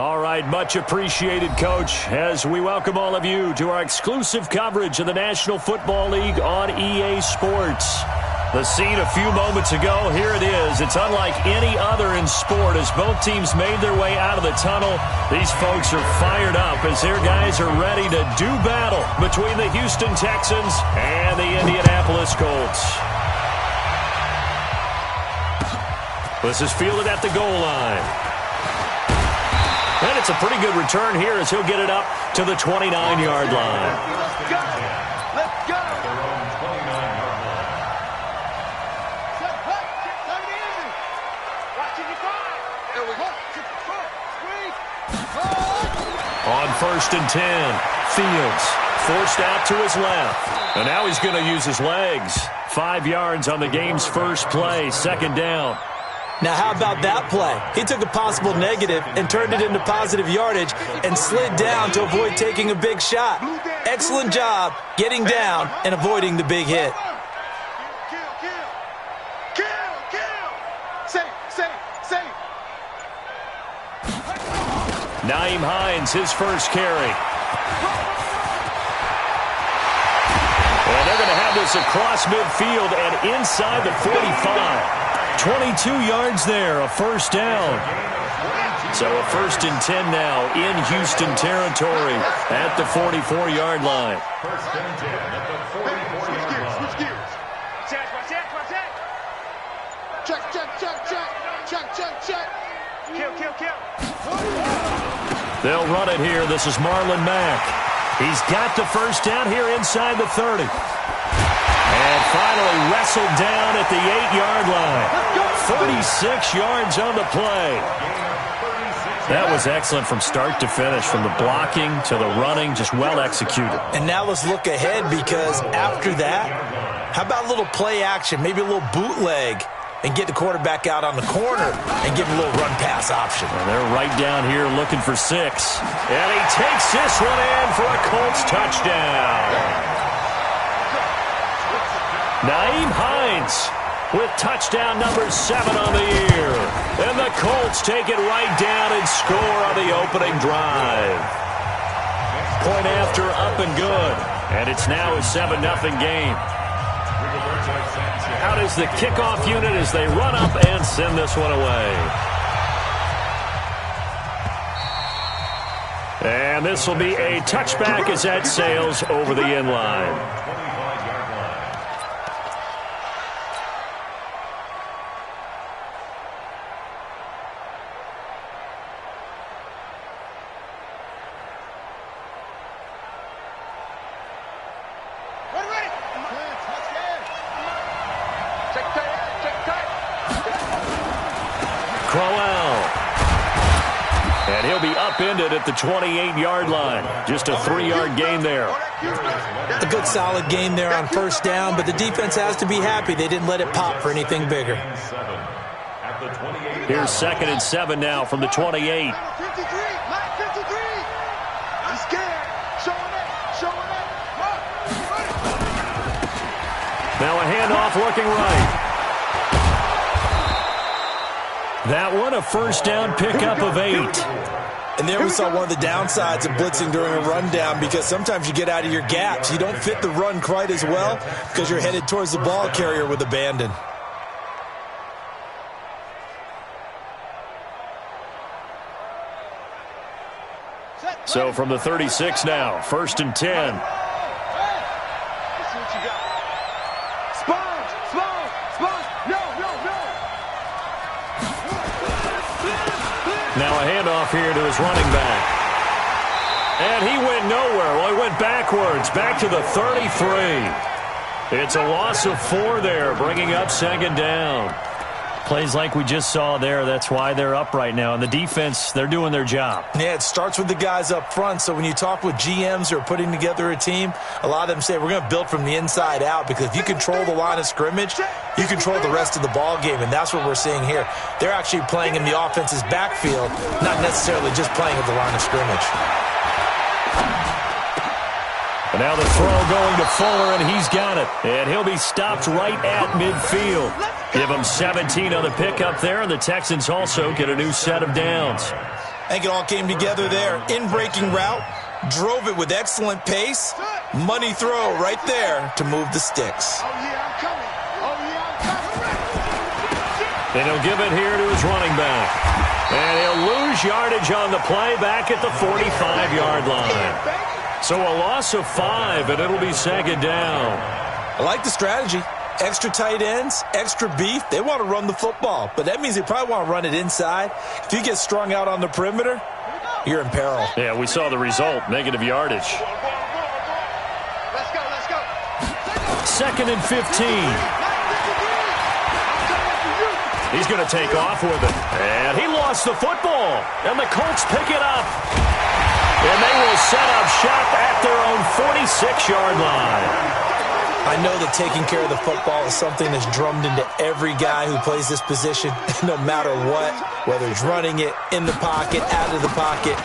All right, much appreciated, Coach, as we welcome all of you to our exclusive coverage of the National Football League on EA Sports. The scene a few moments ago, here it is. It's unlike any other in sport as both teams made their way out of the tunnel. These folks are fired up as their guys are ready to do battle between the Houston Texans and the Indianapolis Colts. This is fielded at the goal line. And it's a pretty good return here as he'll get it up to the 29-yard line. Let's go! Let's go! On 1st and 10, Fields forced out to his left. And now he's going to use his legs. 5 yards on the game's first play, 2nd down. Now, how about that play? He took a possible negative and turned it into positive yardage and slid down to avoid taking a big shot. Excellent job getting down and avoiding the big hit. Nyheim Hines, his first carry. And they're going to have this across midfield and inside the 45. 22 yards there, a 1st down. So a 1st and 10 now in Houston territory at the 44-yard line. 1st and 10 at the 44-yard line. Switch gears. Check. Kill. They'll run it here. This is Marlon Mack. He's got the 1st down here inside the 30. And finally wrestled down at the 8-yard line. 36 yards on the play. That was excellent from start to finish, from the blocking to the running, just well executed. And now let's look ahead, because after that, how about a little play action, maybe a little bootleg, and get the quarterback out on the corner and give him a little run-pass option. And they're right down here looking for 6. And he takes this one in for a Colts touchdown. Nyheim Hines with touchdown number 7 on the year. And the Colts take it right down and score on the opening drive. Point after, up and good. And it's now a 7-0 game. Out is the kickoff unit as they run up and send this one away. And this will be a touchback as that sails over the end line. And he'll be upended at the 28-yard line. Just a 3-yard gain there. A good solid game there on 1st down, but the defense has to be happy they didn't let it pop for anything bigger. Here's 2nd and 7 now from the 28. Now a handoff looking right. That one, a 1st down pickup of 8. And there we saw one of the downsides of blitzing during a rundown, because sometimes you get out of your gaps. You don't fit the run quite as well because you're headed towards the ball carrier with abandon. So from the 36 now, 1st and 10. Now a handoff here to his running back. And he went nowhere. Well, he went backwards, back to the 33. It's a loss of 4 there, bringing up 2nd down. Plays like we just saw there, that's why they're up right now. And the defense, they're doing their job. Yeah, it starts with the guys up front. So when you talk with GMs who are putting together a team, a lot of them say we're going to build from the inside out, because if you control the line of scrimmage, you control the rest of the ball game, and that's what we're seeing here. They're actually playing in the offense's backfield, not necessarily just playing at the line of scrimmage. And now the throw going to Fuller, and he's got it. And he'll be stopped right at midfield. Give him 17 on the pickup there, and the Texans also get a new set of downs. I think it all came together there. In-breaking route, drove it with excellent pace. Money throw right there to move the sticks. And he'll give it here to his running back. And he'll lose yardage on the play back at the 45-yard line. So a loss of 5, and it'll be second down. I like the strategy. Extra tight ends, extra beef. They want to run the football, but that means they probably want to run it inside. If you get strung out on the perimeter, you're in peril. Yeah, we saw the result, negative yardage. Let's go. 2nd and 15. He's going to take off with it. And he lost the football. And the Colts pick it up. And they will set up shop at their own 46-yard line. I know that taking care of the football is something that's drummed into every guy who plays this position, no matter what, whether he's running it, in the pocket, out of the pocket.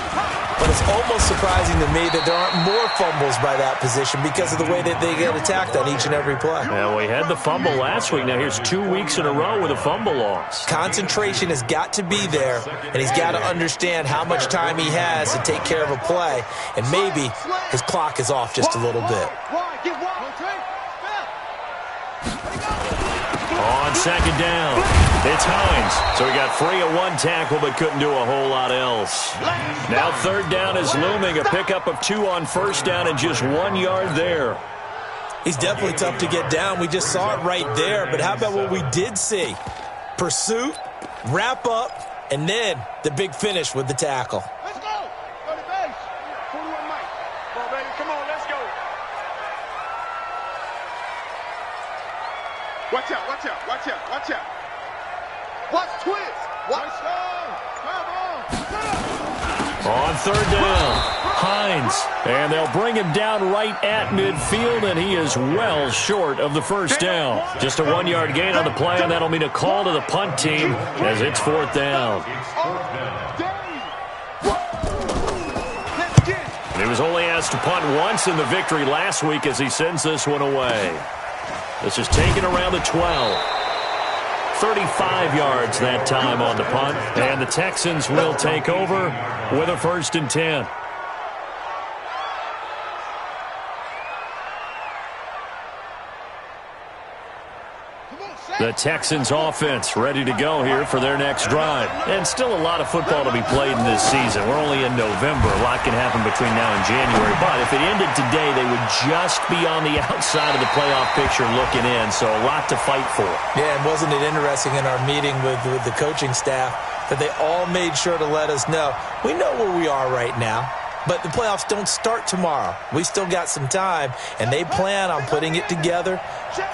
But it's almost surprising to me that there aren't more fumbles by that position because of the way that they get attacked on each and every play. Yeah, we had the fumble last week. Now here's 2 weeks in a row with a fumble loss. Concentration has got to be there, and he's got to understand how much time he has to take care of a play, and maybe his clock is off just a little bit. On second down, it's Hines. So he got free of 1 tackle but couldn't do a whole lot else. Now third down is looming. A pickup of 2 on first down and just 1 yard there. He's definitely tough to get down. We just saw it right there. But how about what we did see? Pursuit, wrap up, and then the big finish with the tackle. Let's go. Go to base. 41 Mike. Come on, baby. Come on. Let's go. Watch out. Watch twist. Watch On third down, Hines. And they'll bring him down right at midfield, and he is well short of the first down. Just a 1 yard gain on the play, and that'll mean a call to the punt team as it's fourth down. And he was only asked to punt once in the victory last week as he sends this one away. This is taken around the 12. 35 yards that time on the punt. And the Texans will take over with a 1st and 10. The Texans offense ready to go here for their next drive. And still a lot of football to be played in this season. We're only in November. A lot can happen between now and January. But if it ended today, they would just be on the outside of the playoff picture looking in. So a lot to fight for. Yeah, and wasn't it interesting in our meeting with the coaching staff that they all made sure to let us know, we know where we are right now. But the playoffs don't start tomorrow. We still got some time, and they plan on putting it together,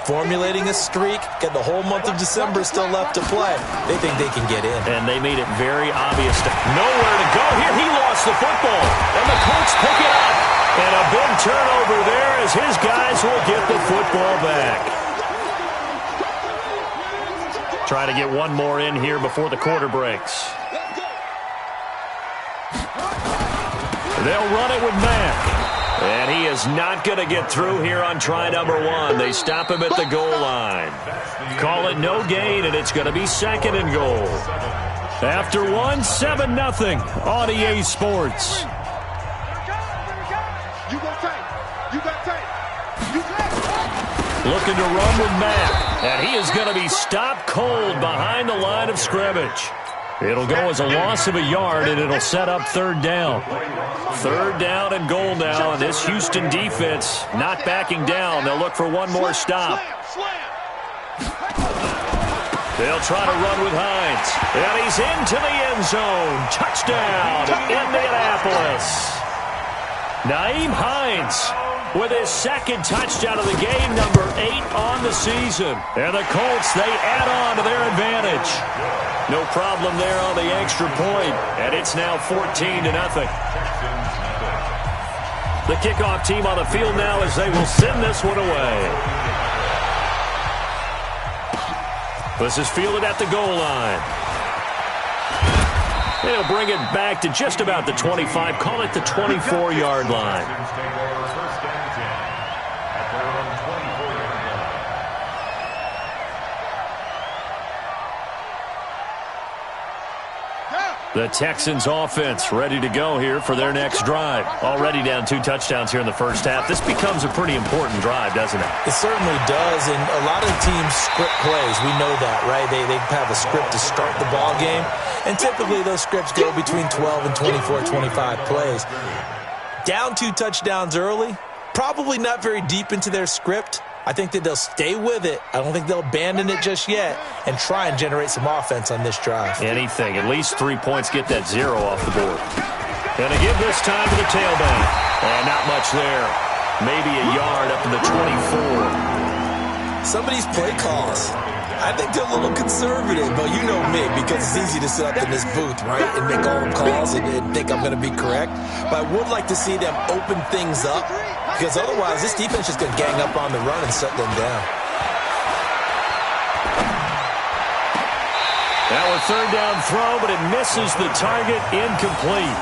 formulating a streak. Got the whole month of December still left to play. They think they can get in. And they made it very obvious. Nowhere to go here. He lost the football, and the Colts pick it up. And a big turnover there as his guys will get the football back. Try to get one more in here before the quarter breaks. They'll run it with Mack. And he is not going to get through here on try number 1. They stop him at the goal line. Call it no gain, and it's going to be 2nd and goal. After 1, 7-0 on EA Sports. You got tight. Looking to run with Mack. And he is going to be stopped cold behind the line of scrimmage. It'll go as a loss of a yard, and it'll set up third down. Third down and goal now, and this Houston defense not backing down. They'll look for one more stop. They'll try to run with Hines. And he's into the end zone. Touchdown, Indianapolis. Nyheim Hines with his 2nd touchdown of the game, number 8 on the season. And the Colts, they add on to their advantage. No problem there on the extra point, and it's now 14-0. The kickoff team on the field now as they will send this one away. This is fielded at the goal line. They'll bring it back to just about the 25, call it the 24-yard line. The Texans offense ready to go here for their next drive. Already down 2 touchdowns here in the first half. This becomes a pretty important drive, doesn't it? It certainly does, and a lot of teams script plays. We know that, right? They have a script to start the ball game, and typically those scripts go between 12 and 24, 25 plays. Down 2 touchdowns early, probably not very deep into their script. I think that they'll stay with it. I don't think they'll abandon it just yet and try and generate some offense on this drive. Anything. At least 3 points, get that 0 off the board. Gonna give this time to the tailback. And not much there. Maybe a yard up to the 24. Some of these play calls, I think they're a little conservative, but you know me, because it's easy to sit up in this booth, right, and make all the calls and think I'm going to be correct. But I would like to see them open things up, because otherwise this defense is going to gang up on the run and shut them down. Now a 3rd down throw, but it misses the target. Incomplete.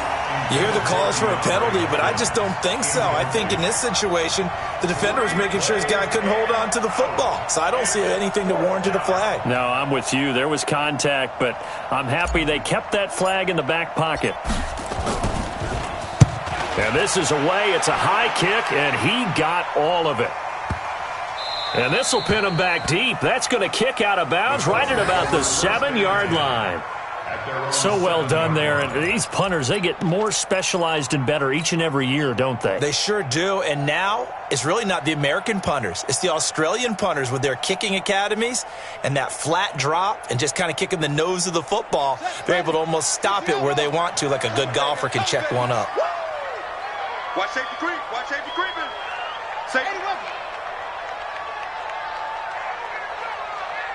You hear the calls for a penalty, but I just don't think so. I think in this situation, the defender was making sure his guy couldn't hold on to the football. So I don't see anything to warrant a flag. No, I'm with you. There was contact, but I'm happy they kept that flag in the back pocket. And this is away. It's a high kick, and he got all of it. And this will pin him back deep. That's going to kick out of bounds right at about the 7-yard line. So well done there. And these punters, they get more specialized and better each and every year, don't they? They sure do. And now it's really not the American punters. It's the Australian punters with their kicking academies and that flat drop and just kind of kicking the nose of the football. They're able to almost stop it where they want to, like a good golfer can check one up. Watch safety creep. Watch safety creeping. Safety.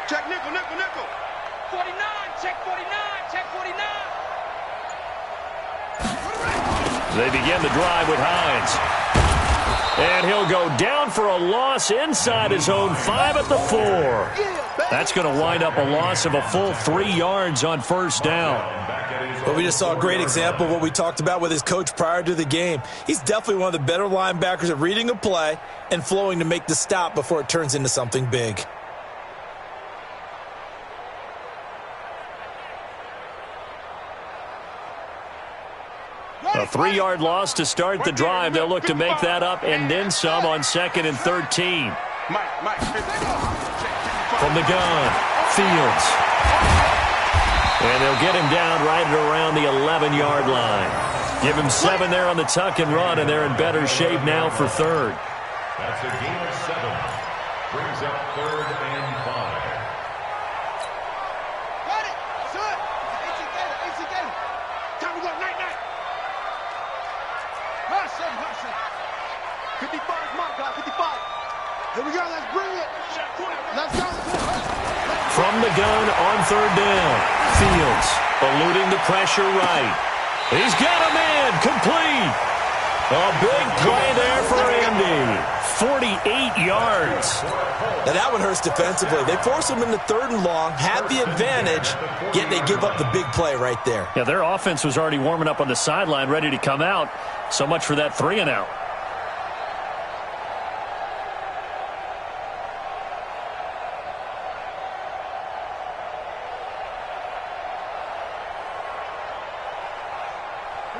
Check nickel, nickel, nickel. 49, check 49, check 49. They begin the drive with Hines. And he'll go down for a loss inside his own 5 at the 4. That's going to wind up a loss of a full 3 yards on 1st down. But we just saw a great example of what we talked about with his coach prior to the game. He's definitely one of the better linebackers at reading a play and flowing to make the stop before it turns into something big. A 3-yard loss to start the drive. They'll look to make that up and then some on 2nd and 13. From the gun, Fields. And they'll get him down right around the 11-yard line. Give him 7 there on the tuck and run, and they're in better shape now for 3rd. That's a gain of 7. Brings up 3rd and 5. Got it. That's it. AC Gator. Time to go. Night. Hustle. 55 is my guy. 55. Here we go. Let's bring it. Let's go. From the gun on 3rd down. Fields eluding the pressure right. He's got a man complete. A big play there for Andy. 48 yards. Now that one hurts defensively. They force him into 3rd and long, had the advantage, yet they give up the big play right there. Yeah, their offense was already warming up on the sideline, ready to come out. So much for that 3-and-out.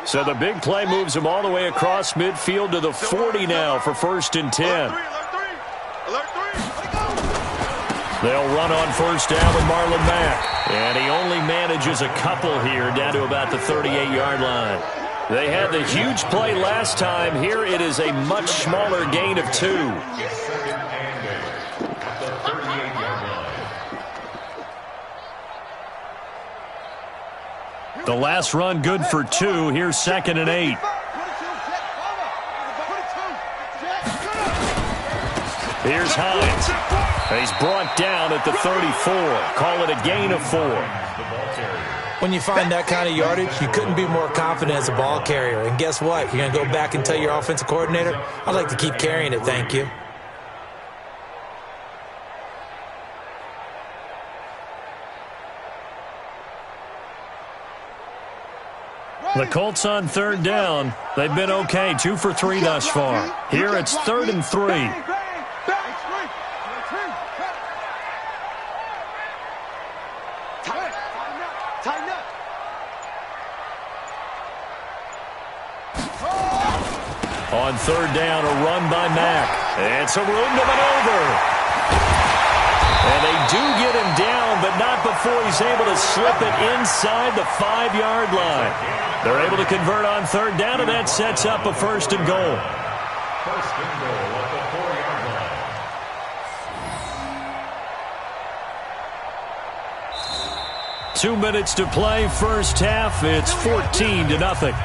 So the big play moves them all the way across midfield to the 40 now for 1st and 10. Alert 3. They'll run on 1st down with Marlon Mack. And he only manages a couple here down to about the 38-yard line. They had the huge play last time. Here it is a much smaller gain of 2. The last run good for 2. Here's 2nd and 8. Here's Hines. He's brought down at the 34. Call it a gain of 4. When you find that kind of yardage, you couldn't be more confident as a ball carrier. And guess what? You're going to go back and tell your offensive coordinator, I'd like to keep carrying it, thank you. The Colts on 3rd down. They've been okay, 2 for 3 thus far. Here it's 3rd and 3. On third down, a run by Mack. And some room to maneuver. And they do get him down, but not before he's able to slip it inside the 5-yard line. They're able to convert on third down, and that sets up a first and goal. First and goal at the 4-yard line. 2 minutes to play, first half. It's 14-0.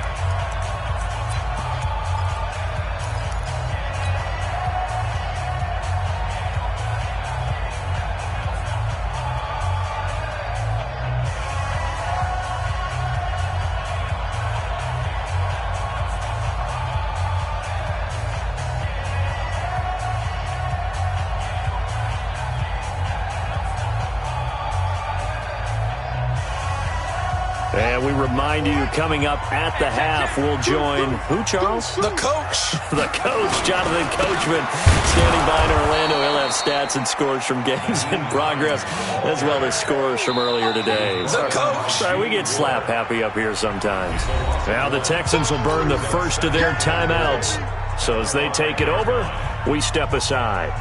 And we remind you, coming up at the half, we'll join who, Charles? The coach. The coach, Jonathan Coachman, standing by in Orlando. He'll have stats and scores from games in progress, as well as scores from earlier today. The coach. Sorry, we get slap happy up here sometimes. Now the Texans will burn the first of their timeouts. So as they take it over, we step aside.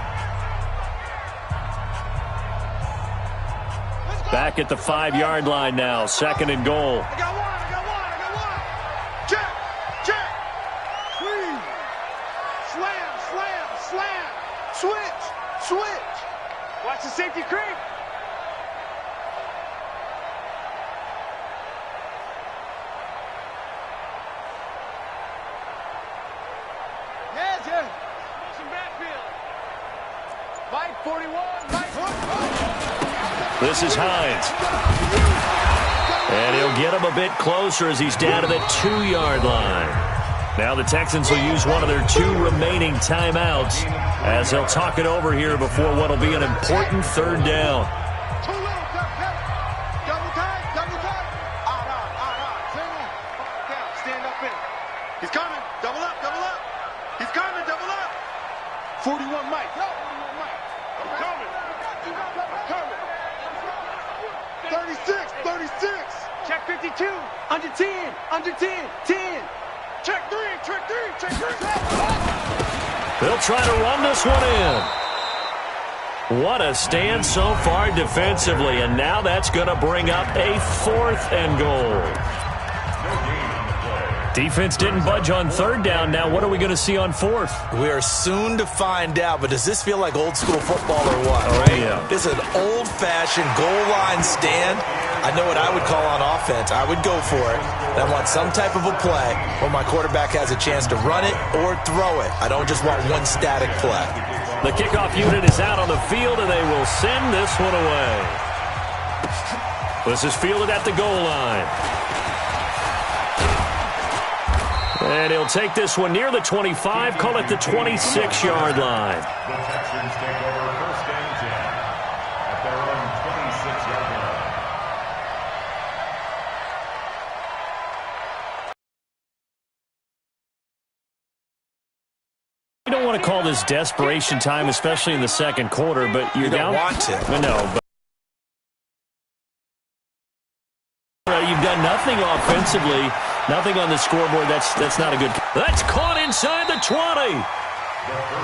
Back at the 5-yard line now, second and goal. I got one. Check. Squeeze. Slam. Switch. Watch the safety creep. Yes. Motion backfield. Right 41. Right. This is Hines. And he'll get him a bit closer as he's down to the 2-yard line. Now the Texans will use one of their 2 remaining timeouts as they'll talk it over here before what will be an important third down. Too low, double time. Stand up in. He's coming. Double up. He's coming. Double up. 41 Mike. I'm coming. 36. Check 52. Under 10. 10. Check 3. They'll try to run this one in. What a stand so far defensively, and now that's going to bring up a 4th and goal. Defense didn't budge on third down. Now what are we going to see on 4th? We are soon to find out, but does this feel like old school football or what? Oh, right? Yeah. This is an old-fashioned goal line stand. I know what I would call on offense. I would go for it. And I want some type of a play where my quarterback has a chance to run it or throw it. I don't just want one static play. The kickoff unit is out on the field, and they will send this one away. This is fielded at the goal line. And he'll take this one near the 25, call it the 26-yard line. The Texans take over first and 10 at their own 26-yard line. You don't want to call this desperation time, especially in the second quarter, but you're down. You don't want to. No, but you've done nothing offensively. Nothing on the scoreboard. That's not a good. That's caught inside the 20.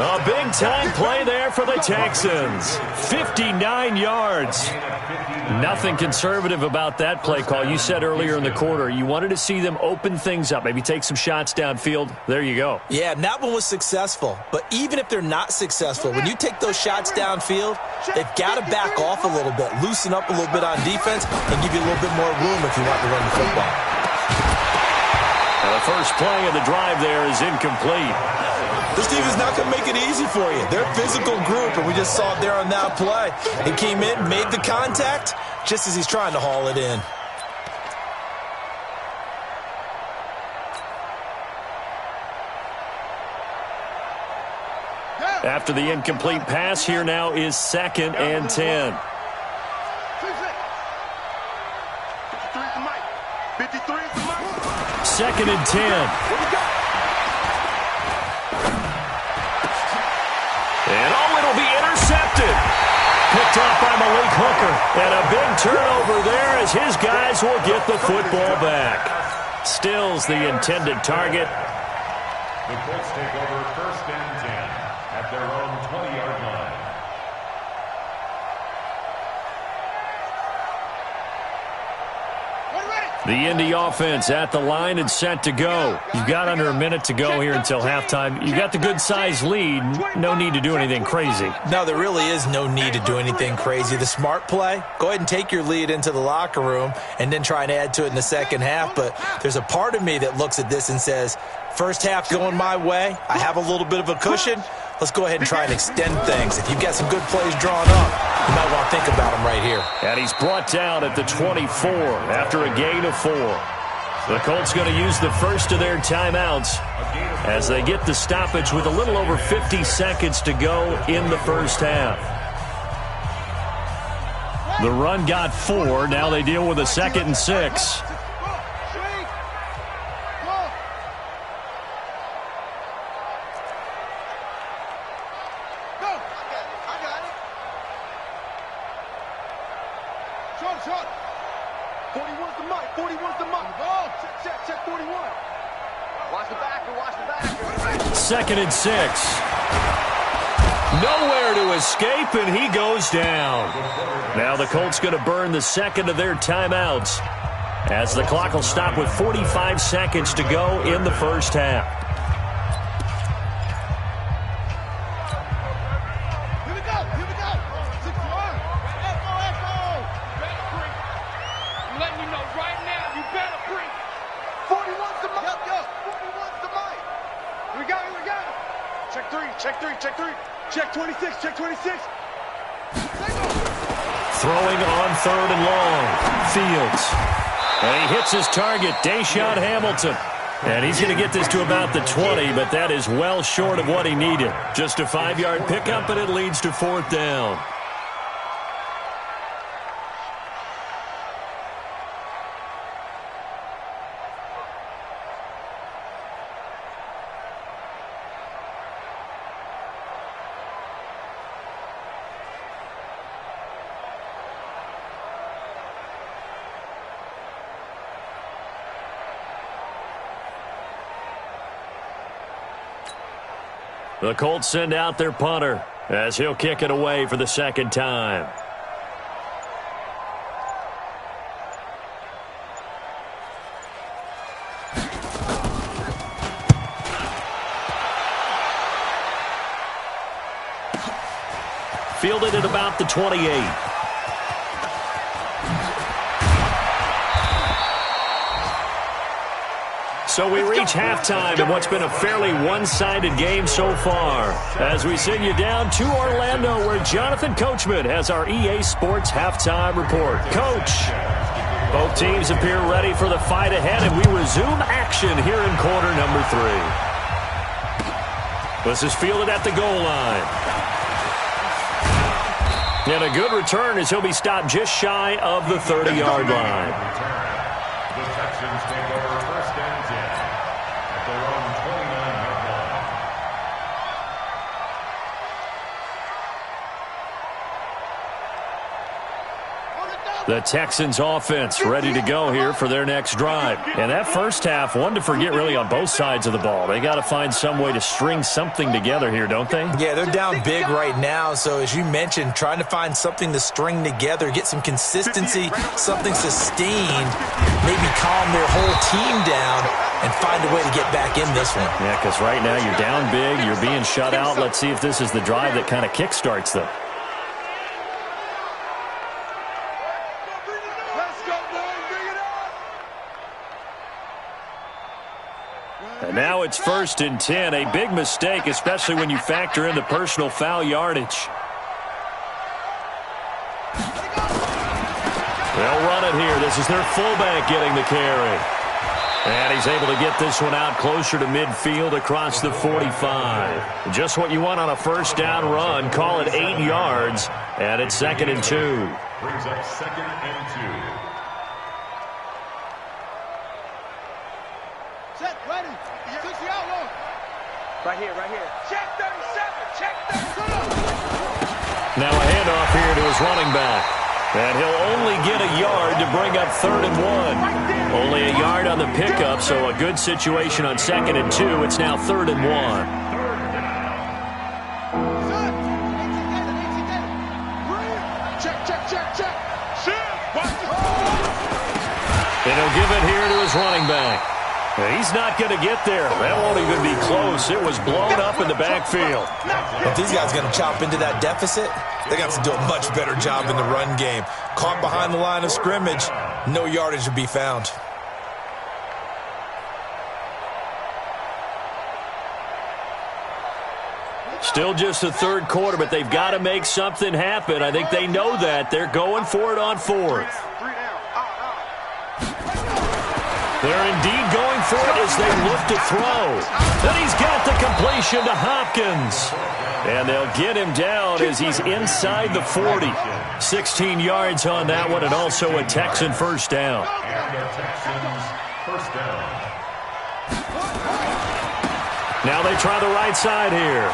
A big-time play there for the Texans. 59 yards. Nothing conservative about that play call. You said earlier in the quarter you wanted to see them open things up, maybe take some shots downfield. There you go. Yeah, and that one was successful. But even if they're not successful, when you take those shots downfield, they've got to back off a little bit, loosen up a little bit on defense, and give you a little bit more room if you want to run the football. The first play of the drive there is incomplete. This team is not going to make it easy for you. They're a physical group, and we just saw it there on that play. He came in, made the contact, just as he's trying to haul it in. After the incomplete pass, here now is 2nd and 10. 2nd and 10. And it'll be intercepted. Picked off by Malik Hooker. And a big turnover there as his guys will get the football back. Stills the intended target. The Colts take over 1st and 10 at their own 20-yard line. The Indy offense at the line and set to go. You've got under a minute to go here until halftime. You've got the good-sized lead. No need to do anything crazy. No, there really is no need to do anything crazy. The smart play, go ahead and take your lead into the locker room and then try and add to it in the second half. But there's a part of me that looks at this and says, first half going my way. I have a little bit of a cushion. Let's go ahead and try and extend things. If you've got some good plays drawn up, you might want to think about them right here. And he's brought down at the 24 after a gain of 4. The Colts going to use the first of their timeouts as they get the stoppage with a little over 50 seconds to go in the first half. The run got 4. Now they deal with a 2nd and 6. Second and 6. Nowhere to escape, and he goes down. Now the Colts going to burn the second of their timeouts as the clock will stop with 45 seconds to go in the first half. Here we go. 61. I'm letting you know right now, you better bring it. 41's the mic. 41's the mic. Here we go. Check 3. Check 26. Check 26. Throwing on 3rd and long. Fields. And he hits his target, Deshaun Hamilton. And he's going to get this to about the 20, but that is well short of what he needed. Just a 5-yard pickup, and it leads to 4th down. The Colts send out their punter as he'll kick it away for the second time. Fielded at about the 28. So we reach halftime in what's been a fairly one-sided game so far as we send you down to Orlando where Jonathan Coachman has our EA Sports Halftime Report. Coach, both teams appear ready for the fight ahead, and we resume action here in quarter number 3. This is fielded at the goal line. And a good return as he'll be stopped just shy of the 30-yard line. The Texans take over 1st and 10 at their own 29-yard line. The Texans offense ready to go here for their next drive. And that first half, one to forget really on both sides of the ball. They got to find some way to string something together here, don't they? Yeah, they're down big right now. So as you mentioned, trying to find something to string together, get some consistency, something sustained, maybe calm their whole team down and find a way to get back in this one. Yeah, because right now you're down big, you're being shut out. Let's see if this is the drive that kind of kickstarts them. And now it's 1st and 10. A big mistake, especially when you factor in the personal foul yardage. They'll run it here. This is their fullback getting the carry. And he's able to get this one out closer to midfield across the 45. Just what you want on a first down run. Call it 8 yards. And it's 2nd and 2. Brings up 2nd and 2. Set, ready. 60 out low. Right here. Check 37. Now a handoff here to his running back. And he'll only get a yard to bring up 3rd and 1. Only a yard on the pickup, so a good situation on 2nd and 2. It's now 3rd and 1. And he'll give it here to his running back. And he's not going to get there. That won't even be close. It was blown up in the backfield. If these guys are going to chop into that deficit, they're going to have to do a much better job in the run game. Caught behind the line of scrimmage, no yardage to be found. Still just the 3rd quarter, but they've got to make something happen. I think they know that. They're going for it on 4th. They're indeed going for it as they look to throw. Then he's got the completion to Hopkins. And they'll get him down as he's inside the 40. 16 yards on that one, and also a Texan first down. And the Texans first down. Now they try the right side here.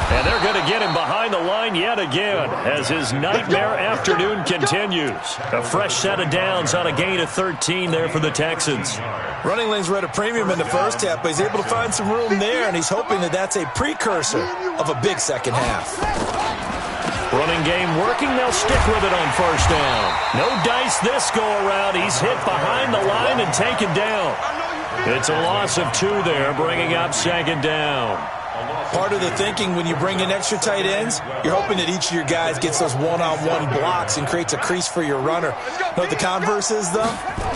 And they're going to get him behind the line yet again as his nightmare afternoon continues. A fresh set of downs on a gain of 13 there for the Texans. Running lanes were at a premium in the first half, but he's able to find some room there, and he's hoping that that's a precursor of a big second half. Running game working. They'll stick with it on first down. No dice this go-around. He's hit behind the line and taken down. It's a loss of 2 there, bringing up 2nd down. Part of the thinking when you bring in extra tight ends, you're hoping that each of your guys gets those one-on-one blocks and creates a crease for your runner. Know what the converse is, though?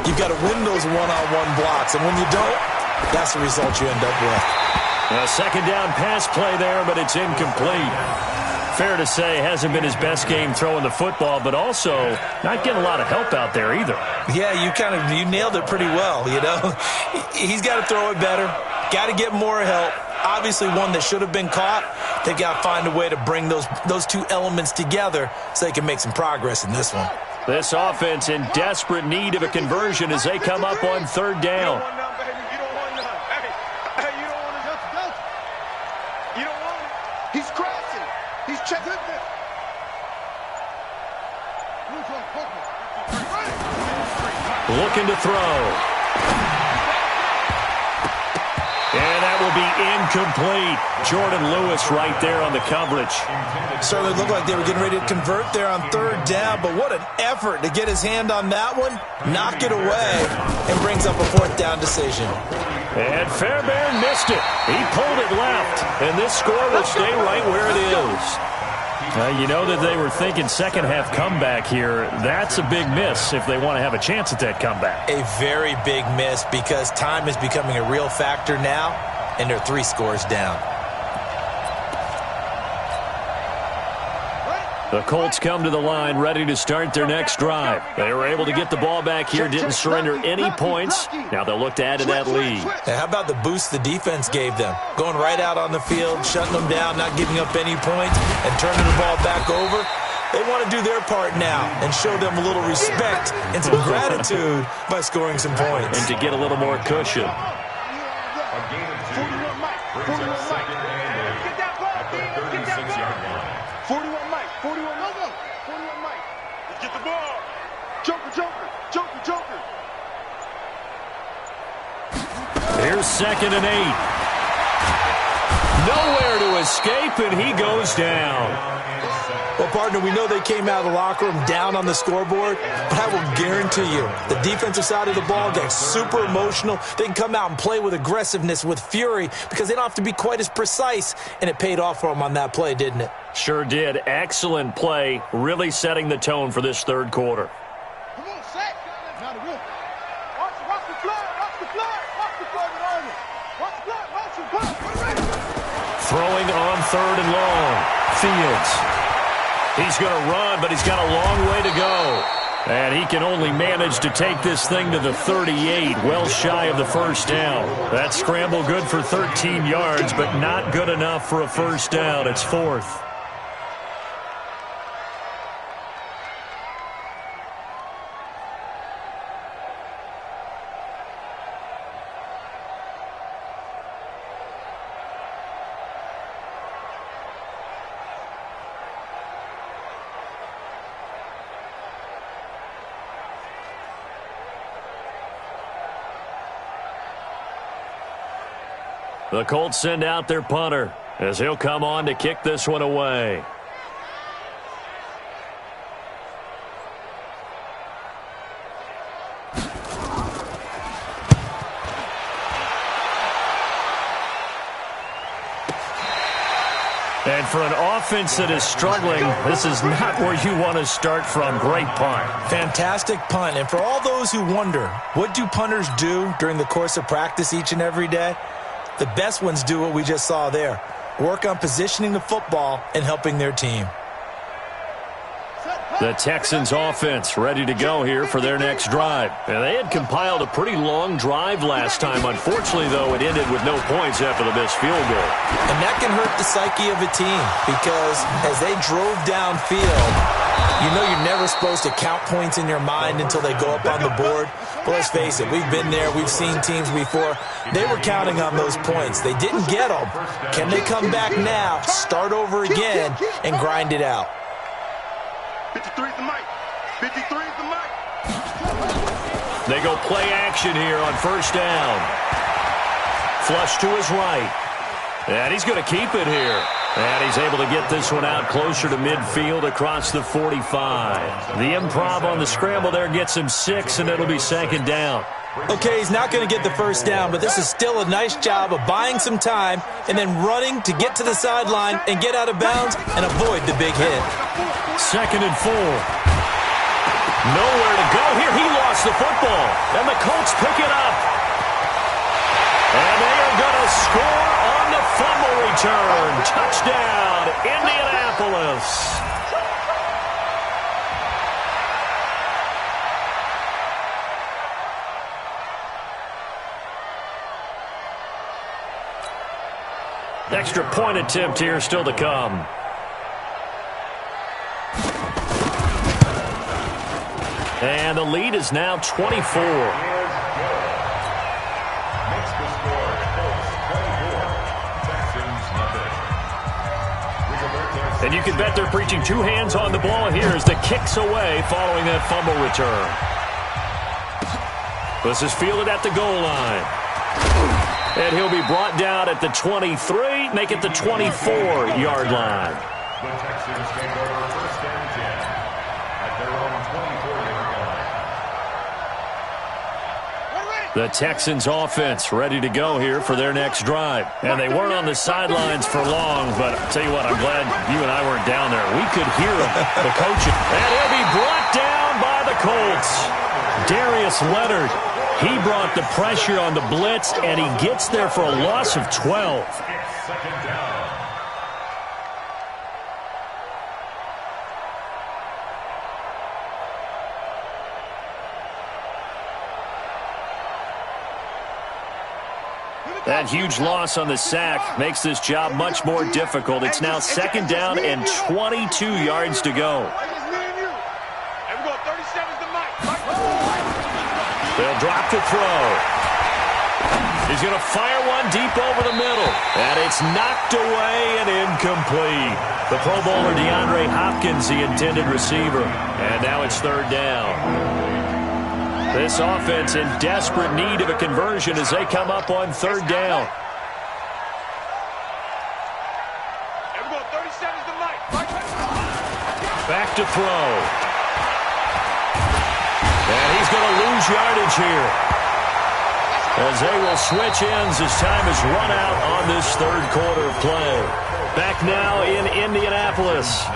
You've got to win those one-on-one blocks, and when you don't, that's the result you end up with. A 2nd down pass play there, but it's incomplete. Fair to say, hasn't been his best game throwing the football, but also not getting a lot of help out there either. Yeah, you nailed it pretty well, you know. He's got to throw it better, got to get more help. Obviously one that should have been caught. They've got to find a way to bring those 2 elements together so they can make some progress in this one. This offense in desperate need of a conversion as they come up on 3rd down. He's crashing. He's checking. Looking to throw. And that will be incomplete. Jordan Lewis right there on the coverage. Certainly looked like they were getting ready to convert there on 3rd down, but what an effort to get his hand on that one, knock it away, and brings up a 4th down decision. And Fairbairn missed it. He pulled it left, and this score will stay right where it is. You know that they were thinking second half comeback here. That's a big miss if they want to have a chance at that comeback. A very big miss because time is becoming a real factor now, and they're 3 scores down. The Colts come to the line ready to start their next drive. They were able to get the ball back here, didn't surrender any points. Now they'll look to add to that lead. And how about the boost the defense gave them? Going right out on the field, shutting them down, not giving up any points, and turning the ball back over. They want to do their part now and show them a little respect and some gratitude by scoring some points. And to get a little more cushion. A gain of 2 brings up 2nd and 8 at the 36-yard line. 41 Mike. 41 Mike. Let's get the ball. Joker. Here's 2nd and 8. Nowhere to escape, and he goes down. Well, partner, we know they came out of the locker room down on the scoreboard, but I will guarantee you the defensive side of the ball gets super emotional. They can come out and play with aggressiveness, with fury, because they don't have to be quite as precise, and it paid off for them on that play, didn't it? Sure did. Excellent play, really setting the tone for this 3rd quarter. Come on, Shaq. Now the win. Watch the blood. Watch the blood. Watch the blood. Throwing on 3rd and long. Fields. He's going to run, but he's got a long way to go. And he can only manage to take this thing to the 38, well shy of the first down. That scramble good for 13 yards, but not good enough for a first down. It's 4th. The Colts send out their punter as he'll come on to kick this one away. And for an offense that is struggling, this is not where you want to start from. Great punt. Fantastic punt. And for all those who wonder, what do punters do during the course of practice each and every day? The best ones do what we just saw there. Work on positioning the football and helping their team. The Texans offense ready to go here for their next drive. And they had compiled a pretty long drive last time. Unfortunately, though, it ended with no points after the missed field goal. And that can hurt the psyche of a team because as they drove downfield, you know you're never supposed to count points in your mind until they go up on the board. But let's face it, we've been there. We've seen teams before. They were counting on those points. They didn't get them. Can they come back now, start over again, and grind it out? 53 is the mic. 53 is the mic. They go play action here on first down. Flush to his right. And he's going to keep it here. And he's able to get this one out closer to midfield across the 45. The improv on the scramble there gets him 6, and it'll be second down. Okay, he's not going to get the first down, but this is still a nice job of buying some time and then running to get to the sideline and get out of bounds and avoid the big hit. 2nd and 4. Nowhere to go here. He lost the football, and the Colts pick it up. And they are going to score on the fumble return. Touchdown, Indianapolis. Extra point attempt here still to come. And the lead is now 24. Makes the score Colts 24, Texans nothing. And you can bet they're preaching 2 hands on the ball here as the kick's away following that fumble return. This is fielded at the goal line. And he'll be brought down at the 23, make it the 24-yard line. The Texans take over first and 10 at their own 24-yard line. The Texans offense ready to go here for their next drive. And they weren't on the sidelines for long, but I'll tell you what, I'm glad you and I weren't down there. We could hear them, the coaching. And he'll be brought down by the Colts. Darius Leonard. He brought the pressure on the blitz, and he gets there for a loss of 12. Second down. That huge loss on the sack makes this job much more difficult. It's now 2nd down and 22 yards to go. They'll drop to throw. He's going to fire one deep over the middle. And it's knocked away and incomplete. The Pro Bowler DeAndre Hopkins, the intended receiver. And now it's 3rd down. This offense in desperate need of a conversion as they come up on 3rd down. Back to throw. And he's going to lose yardage here as they will switch ends as time is run out on this 3rd quarter of play. Back now in Indianapolis. A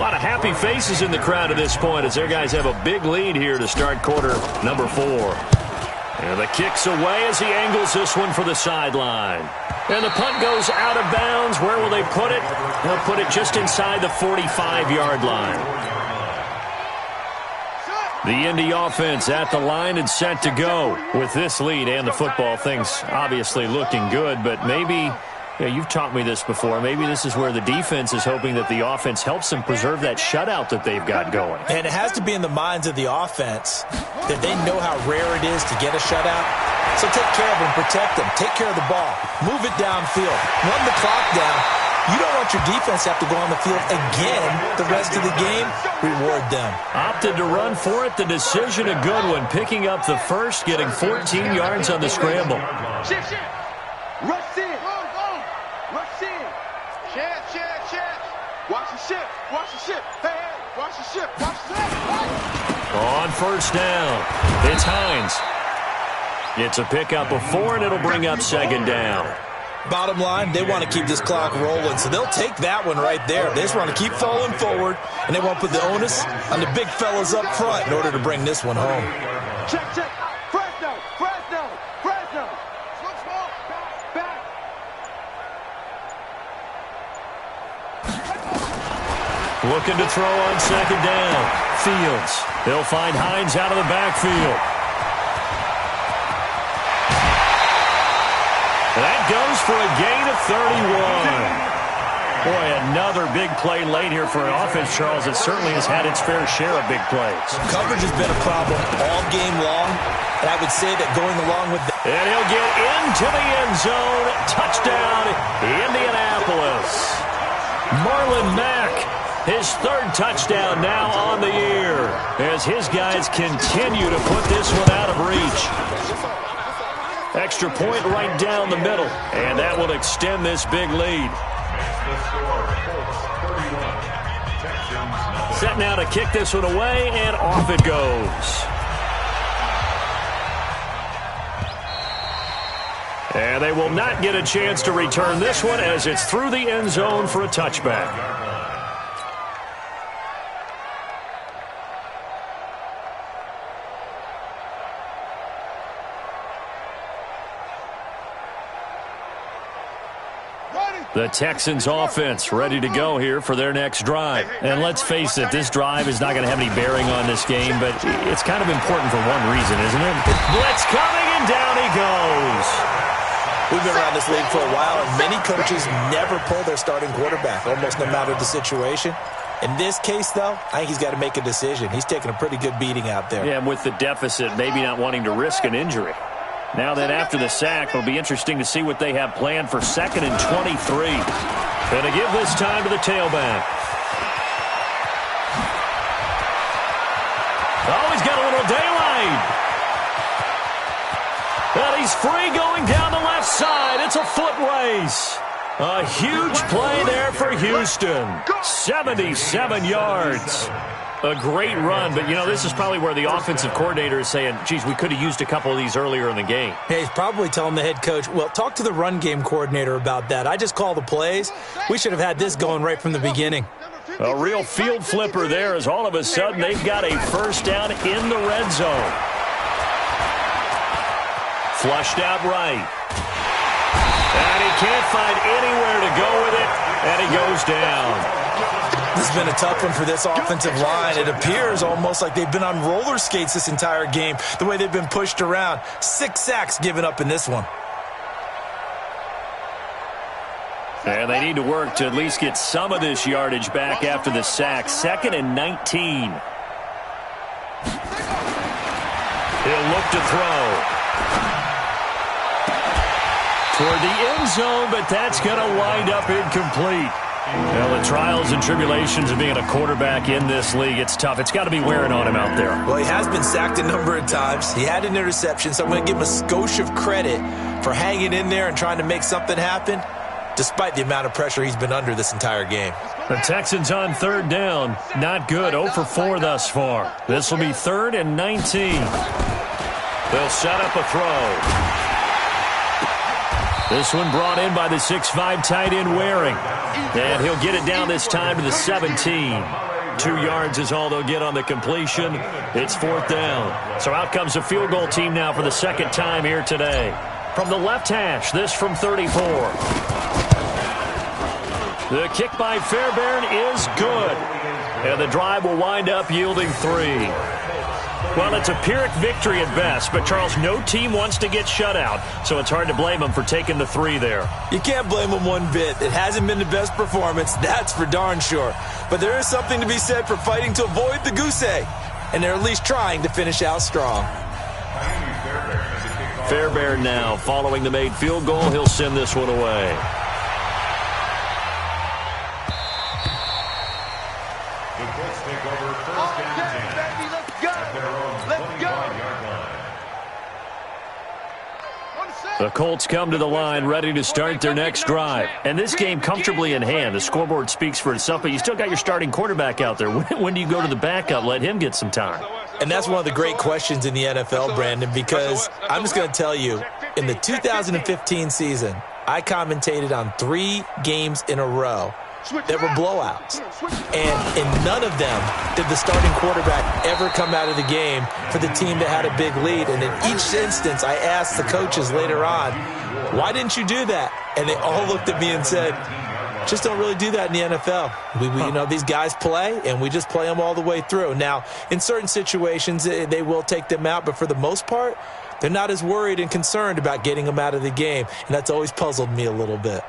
lot of happy faces in the crowd at this point as their guys have a big lead here to start quarter number 4. And the kick's away as he angles this one for the sideline. And the punt goes out of bounds. Where will they put it? They'll put it just inside the 45-yard line. The Indy offense at the line and set to go. With this lead and the football, things obviously looking good, but maybe, you've taught me this before, maybe this is where the defense is hoping that the offense helps them preserve that shutout that they've got going. And it has to be in the minds of the offense that they know how rare it is to get a shutout. So take care of them, protect them, take care of the ball, move it downfield, run the clock down. You don't want your defense to have to go on the field again the rest of the game. Reward them. Opted to run for it. The decision a good one. Picking up the first, getting 14 yards on the scramble. Rush in. Rush in. Chance. Watch the ship. Hey, watch the ship. On first down, it's Hines. It's a pickup of 4, and it'll bring up second down. Bottom line, they want to keep this clock rolling, so they'll take that one right there. They just want to keep falling forward, and they want to put the onus on the big fellas up front in order to bring this one home. Check. Fresno. Back. Looking to throw on second down. Fields. They'll find Hines out of the backfield. That goes for a gain of 31. Boy, another big play late here for an offense, Charles, that certainly has had its fair share of big plays. Coverage has been a problem all game long, and I would say that going along with that. And he'll get into the end zone. Touchdown, Indianapolis. Marlon Mack, his 3rd touchdown now on the year, as his guys continue to put this one out of reach. Extra point right down the middle, and that will extend this big lead. Set now to kick this one away, and off it goes. And they will not get a chance to return this one as it's through the end zone for a touchback. The Texans offense ready to go here for their next drive. And let's face it, this drive is not going to have any bearing on this game, but it's kind of important for one reason, isn't it? Blitz coming, and down he goes. We've been around this league for a while, and many coaches never pull their starting quarterback, almost no matter the situation. In this case, though, I think he's got to make a decision. He's taking a pretty good beating out there. Yeah, and with the deficit, maybe not wanting to risk an injury. Now then, after the sack, it'll be interesting to see what they have planned for 2nd and 23. Going to give this time to the tailback. Oh, he's got a little daylight. And he's free going down the left side. It's a foot race. A huge play there for Houston. 77 yards. A great run, but, you know, this is probably where the offensive coordinator is saying, geez, we could have used a couple of these earlier in the game. Hey, he's probably telling the head coach, well, talk to the run game coordinator about that. I just call the plays. We should have had this going right from the beginning. A real field flipper there as all of a sudden they've got a first down in the red zone. Flushed out right. And he can't find anywhere to go with it, and he goes down. This has been a tough one for this offensive line. It appears almost like they've been on roller skates this entire game, the way they've been pushed around. 6 sacks given up in this one. And they need to work to at least get some of this yardage back after the sack. 2nd and 19. He'll look to throw. Toward the end zone, but that's going to wind up incomplete. Well, the trials and tribulations of being a quarterback in this league, it's tough. It's got to be wearing on him out there. Well, he has been sacked a number of times. He had an interception, so I'm going to give him a skosh of credit for hanging in there and trying to make something happen, despite the amount of pressure he's been under this entire game. The Texans on 3rd down. Not good. 0 for 4 thus far. This will be 3rd and 19. They'll set up a throw. This one brought in by the 6'5" tight end Waring. And he'll get it down this time to the 17. 2 yards is all they'll get on the completion. It's 4th down. So out comes the field goal team now for the 2nd time here today. From the left hash, this from 34. The kick by Fairbairn is good. And the drive will wind up yielding 3. Well, it's a Pyrrhic victory at best, but, Charles, no team wants to get shut out, so it's hard to blame them for taking the 3 there. You can't blame them one bit. It hasn't been the best performance, that's for darn sure. But there is something to be said for fighting to avoid the goose egg, and they're at least trying to finish out strong. Fairbairn now, following the made field goal, he'll send this one away. The Colts come to the line ready to start their next drive. And this game comfortably in hand. The scoreboard speaks for itself, but you still got your starting quarterback out there. When do you go to the backup? Let him get some time. And that's one of the great questions in the NFL, Brandon, because I'm just going to tell you, in the 2015 season, I commentated on 3 games in a row that were blowouts. And in none of them did the starting quarterback ever come out of the game for the team that had a big lead. And in each instance, I asked the coaches later on, why didn't you do that? And they all looked at me and said, just don't really do that in the NFL. You know, these guys play, and we just play them all the way through. Now, in certain situations, they will take them out, but for the most part, they're not as worried and concerned about getting them out of the game. And that's always puzzled me a little bit.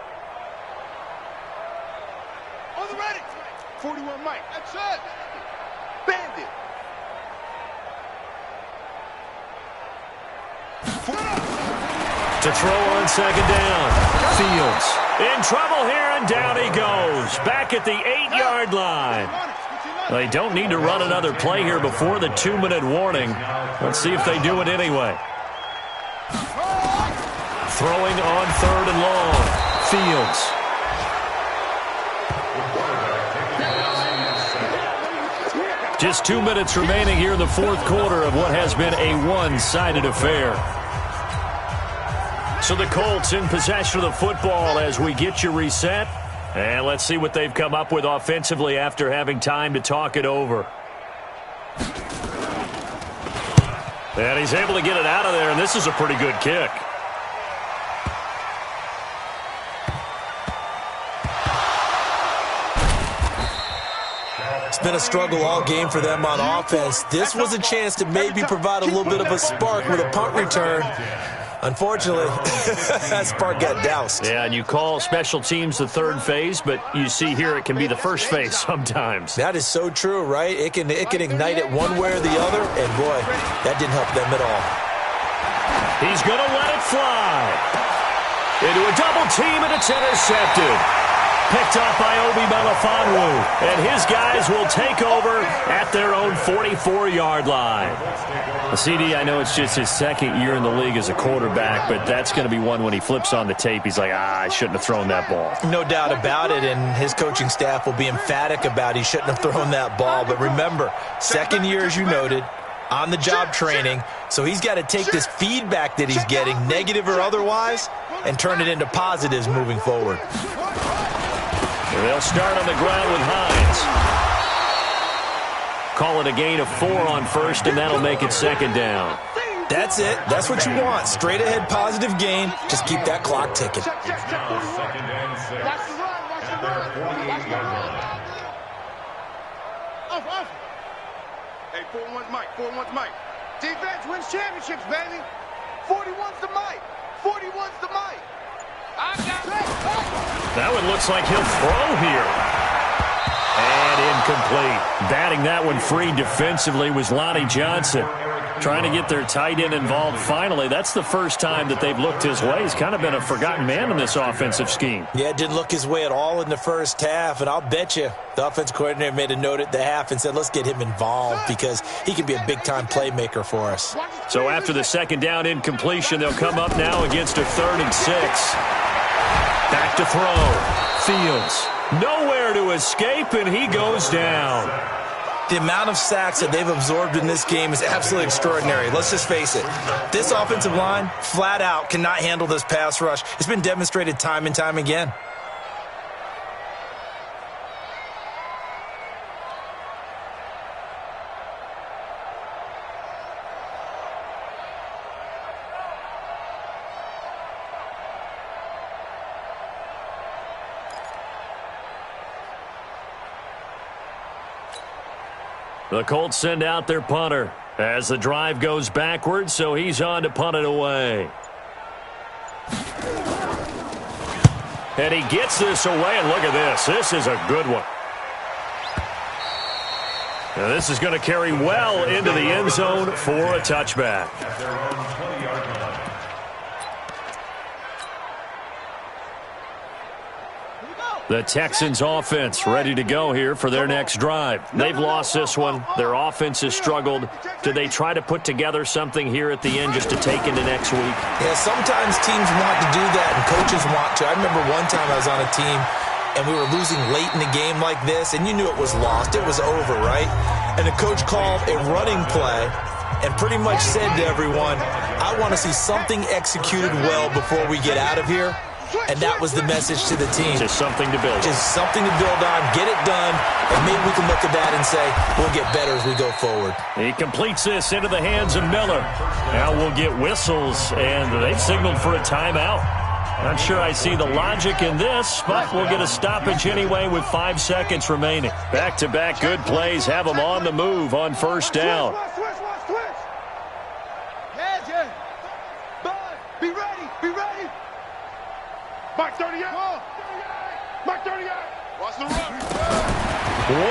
41 Mike. That's it. Bandit. To throw on second down. Fields in trouble here, and down he goes. Back at the 8-yard line. They don't need to run another play here before the 2-minute warning. Let's see if they do it anyway. Throwing on 3rd and long. Fields. Just 2 minutes remaining here in the 4th quarter of what has been a one-sided affair. So the Colts in possession of the football as we get you reset. And let's see what they've come up with offensively after having time to talk it over. And he's able to get it out of there, and this is a pretty good kick. It's been a struggle all game for them on offense. This was a chance to maybe provide a little bit of a spark with a punt return. Unfortunately, that spark got doused. Yeah, and you call special teams the 3rd phase, but you see here it can be the 1st phase sometimes. That is so true, right? It can ignite it one way or the other, and boy, that didn't help them at all. He's going to let it fly. Into a double team, and it's intercepted. Picked off by Obi Melifonwu, and his guys will take over at their own 44-yard line. CD, I know it's just his 2nd year in the league as a quarterback, but that's going to be one when he flips on the tape, he's like, I shouldn't have thrown that ball. No doubt about it, and his coaching staff will be emphatic about he shouldn't have thrown that ball. But remember, 2nd year, as you noted, on-the-job training, so he's got to take this feedback that he's getting, negative or otherwise, and turn it into positives moving forward. They'll start on the ground with Hines. Call it a gain of 4 on 1st, and that'll make it 2nd down. That's it. That's what you want. Straight ahead positive gain. Just keep that clock ticking. It's now 2nd and 6. At their 48-yard line. Off. Hey, 4-1's Mike. 4-1's Mike. Defense wins championships, baby. 41's the Mike. 41's the Mike. I got it. That one looks like he'll throw here. And incomplete. Batting that one free defensively was Lonnie Johnson. Trying to get their tight end involved finally. That's the first time that they've looked his way. He's kind of been a forgotten man in this offensive scheme. Yeah, it didn't look his way at all in the first half. And I'll bet you the offensive coordinator made a note at the half and said, let's get him involved because he can be a big-time playmaker for us. So after the 2nd down incompletion, they'll come up now against a 3rd and 6. Back to throw. Fields. Nowhere to escape, and he goes down. The amount of sacks that they've absorbed in this game is absolutely extraordinary. Let's just face it. This offensive line, flat out, cannot handle this pass rush. It's been demonstrated time and time again. The Colts send out their punter as the drive goes backwards, so he's on to punt it away. And he gets this away, and look at this. This is a good one. Now this is going to carry well into the end zone for a touchback. At their own 20-yard line. Here we go. The Texans offense ready to go here for their next drive. They've lost this one. Their offense has struggled. Do they try to put together something here at the end just to take into next week? Yeah, sometimes teams want to do that and coaches want to. I remember one time I was on a team and we were losing late in the game like this, and you knew it was lost. It was over, right? And the coach called a running play and pretty much said to everyone, I want to see something executed well before we get out of here. And that was the message to the team. Just something to build on. Just something to build on, get it done, and maybe we can look at that and say, we'll get better as we go forward. He completes this into the hands of Miller. Now we'll get whistles, and they've signaled for a timeout. Not sure I see the logic in this, but we'll get a stoppage anyway with 5 seconds remaining. Back-to-back good plays have them on the move on first down. Be ready, be ready. Mike 38. Mike 38. Watch the run.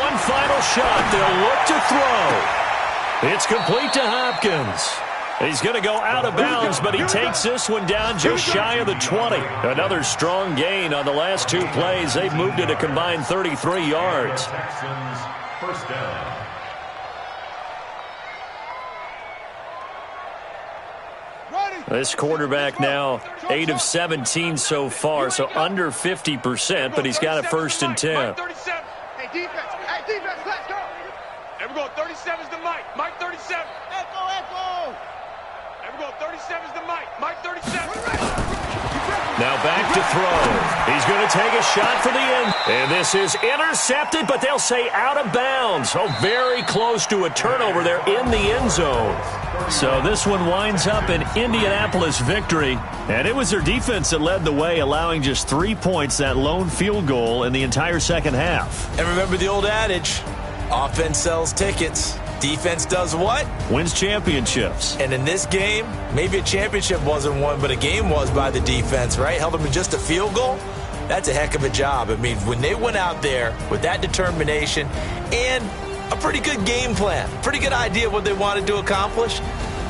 One final shot. They'll look to throw. It's complete to Hopkins. He's going to go out of bounds, but he takes this one down just shy of the 20. Another strong gain on the last 2 plays. They've moved it a combined 33 yards. Texans, first down. This quarterback now 8 of 17 so far, so under 50%, but he's got a 1st and 10. Hey, defense. Hey, defense, let's go. There we go. 37's the Mike. Mike 37. Echo, echo. There we go. 37's the Mike. Mike 37. Now back to throw. He's going to take a shot for the end. And this is intercepted, but they'll say out of bounds. Oh, very close to a turnover there in the end zone. So this one winds up an Indianapolis victory. And it was their defense that led the way, allowing just 3 points, that lone field goal in the entire second half. And remember the old adage, offense sells tickets. Defense does what? Wins championships. And in this game, maybe a championship wasn't won, but a game was by the defense, right? Held them to just a field goal. That's a heck of a job. I mean, when they went out there with that determination and a pretty good game plan, pretty good idea of what they wanted to accomplish,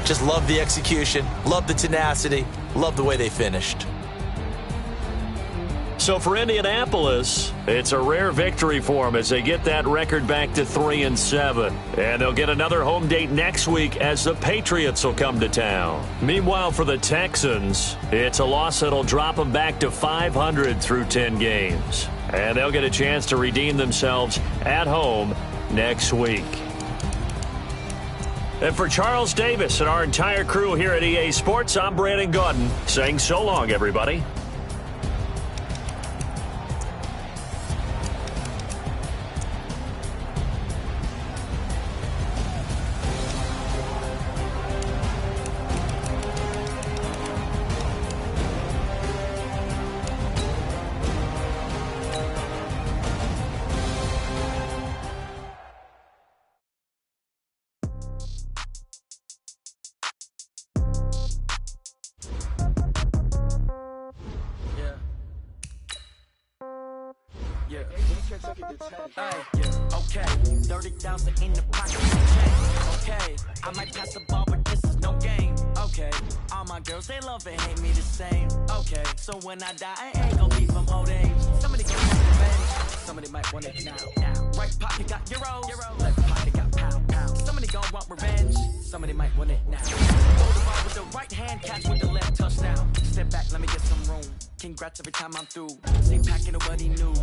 just love the execution, love the tenacity, love the way they finished. So for Indianapolis, it's a rare victory for them as they get that record back to 3-7. And they'll get another home date next week as the Patriots will come to town. Meanwhile, for the Texans, it's a loss that'll drop them back to 500 through 10 games. And they'll get a chance to redeem themselves at home next week. And for Charles Davis and our entire crew here at EA Sports, I'm Brandon Gaudin saying so long, everybody. Okay, 30,000 in the pocket. Okay, I might pass the ball, but this is no game. Okay, all my girls, they love and hate me the same. Okay, so when I die, I ain't gon' be from old age. Somebody gon' want revenge, somebody might want it now. Right pocket got euros, left pocket got pound. Somebody gon' want revenge, somebody might want it now. Throw the ball with the right hand, catch with the left touchdown. Step back, let me get some room. Congrats every time I'm through. Stay packing, nobody knew.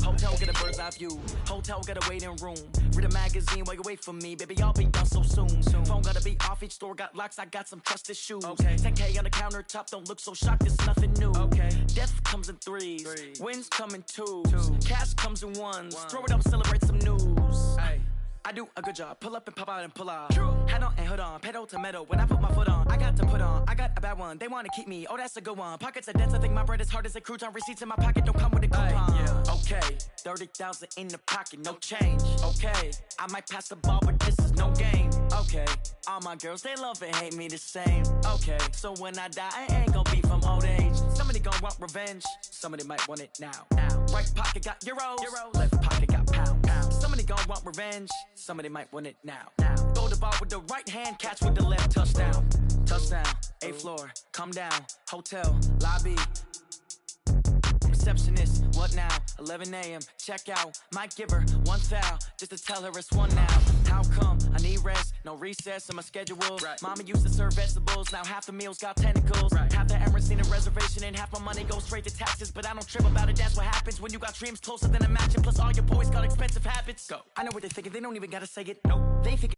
Hotel get a bird's eye view. Hotel got a waiting room. Read a magazine while you wait for me. Baby, I'll be done so soon. Phone gotta be off. Each store got locks. I got some trusted shoes. Okay. 10K on the countertop. Don't look so shocked. It's nothing new. Okay. Death comes in threes. Wins come in twos. Cash comes in ones. Throw it up, celebrate some news. Ay. I do a good job. Pull up and pop out and pull out. True. Head on and hood on. Pedal to metal. When I put my foot on, I got to put on. I got a bad one. They want to keep me. Oh, that's a good one. Pockets are dense. I think my bread is hard as a crouton. Receipts in my pocket don't come with a coupon. Yeah. Okay. 30,000 in the pocket. No change. Okay. I might pass the ball, but this is no game. Okay. All my girls, they love and hate me the same. Okay. So when I die, I ain't gonna be from old age. Somebody gonna want revenge. Somebody might want it now. Right pocket got euros. Left pocket got pound. Somebody gon' want revenge. Somebody might want it now. Throw the ball with the right hand, catch with the left touchdown. Touchdown, 8th floor, come down, hotel, lobby. receptionist. What now? 11 a.m. Check out. Might give her one foul just to tell her it's one now. How come? I need rest. No recess in my schedule. Right. Mama used to serve vegetables. Now half the meals got tentacles. Right. Half the errands need a reservation and half my money goes straight to taxes. But I don't trip about it. That's what happens when you got dreams closer than a match. And plus all your boys got expensive habits. Go. I know what they're thinking. They don't even gotta say it. No. They think